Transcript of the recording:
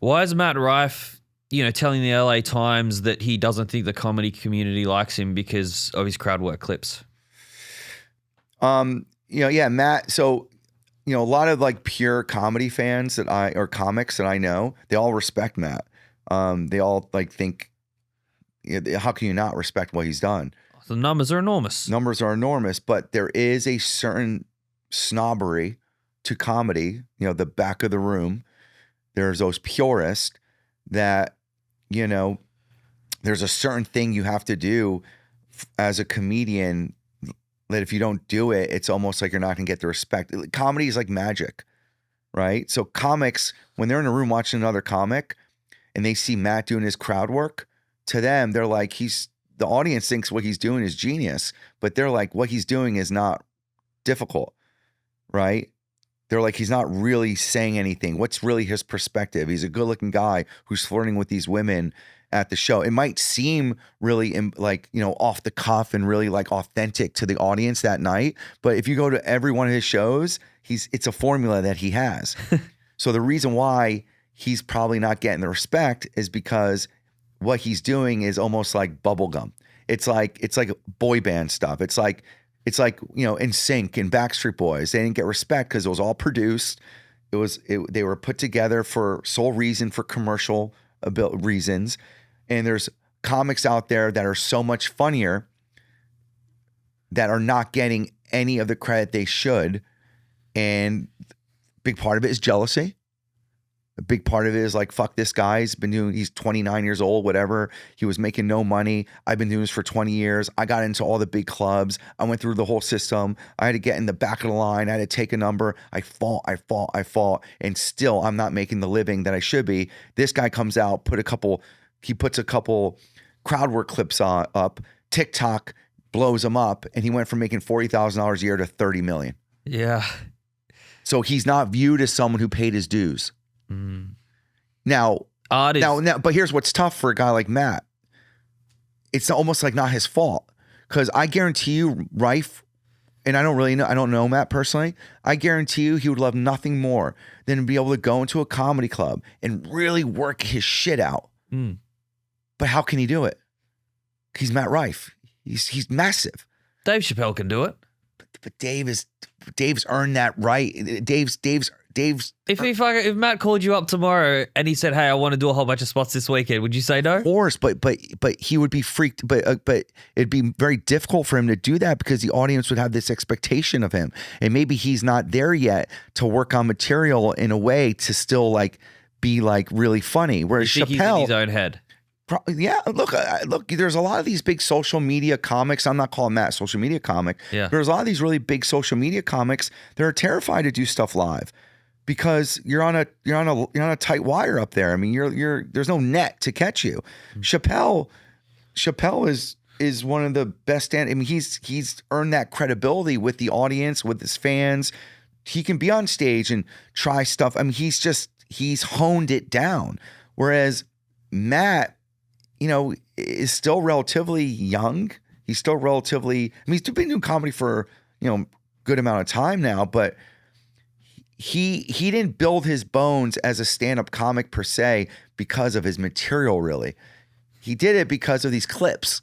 Why is Matt Rife, telling the LA Times that he doesn't think the comedy community likes him because of his crowd work clips? Matt. So, a lot of like pure comedy fans or comics that I know, they all respect Matt. They all like think, how can you not respect what he's done? The numbers are enormous. Numbers are enormous, but there is a certain snobbery to comedy, the back of the room. There's those purists that, there's a certain thing you have to do as a comedian that if you don't do it, it's almost like you're not going to get the respect. Comedy is like magic, right? So comics, when they're in a room watching another comic and they see Matt doing his crowd work, to them, they're like, the audience thinks what he's doing is genius, but they're like, what he's doing is not difficult, right? They're like, he's not really saying anything. What's really his perspective? He's a good looking guy who's flirting with these women at the show. It might seem really off the cuff and really like authentic to the audience that night. But if you go to every one of his shows, it's a formula that he has. So the reason why he's probably not getting the respect is because what he's doing is almost like bubblegum. It's like boy band stuff. It's like NSYNC and Backstreet Boys. They didn't get respect because it was all produced. They were put together for sole reason, for commercial reasons. And there's comics out there that are so much funnier that are not getting any of the credit they should. And a big part of it is jealousy. A big part of it is like, fuck this guy. He's 29 years old, whatever. He was making no money. I've been doing this for 20 years. I got into all the big clubs. I went through the whole system. I had to get in the back of the line. I had to take a number. I fought. And still I'm not making the living that I should be. This guy comes out, he puts a couple crowd work clips up. TikTok blows him up. And he went from making $40,000 a year to $30 million. Yeah. So he's not viewed as someone who paid his dues. Now, but here's what's tough for a guy like Matt. It's almost like not his fault, because I guarantee you, Rife, and I don't know Matt personally. I guarantee you, he would love nothing more than to be able to go into a comedy club and really work his shit out. But how can he do it? He's Matt Rife. He's massive. Dave Chappelle can do it. But Dave's earned that right. Dave's. If Matt called you up tomorrow and he said, "Hey, I want to do a whole bunch of spots this weekend," would you say no? Of course, but he would be freaked. But it'd be very difficult for him to do that because the audience would have this expectation of him, and maybe he's not there yet to work on material in a way to still like be like really funny. Whereas Chappelle, he's in his own head. Yeah, look. There's a lot of these big social media comics. I'm not calling Matt a social media comic. Yeah. There's a lot of these really big social media comics that are terrified to do stuff live because you're on a tight wire up there. I mean, there's no net to catch you. Chappelle is one of the best. I mean, he's earned that credibility with the audience, with his fans. He can be on stage and try stuff. I mean, he's honed it down. Whereas Matt, is still relatively young. He's still relatively, he's been doing comedy for, good amount of time now, but he didn't build his bones as a stand-up comic per se because of his material, really. He did it because of these clips.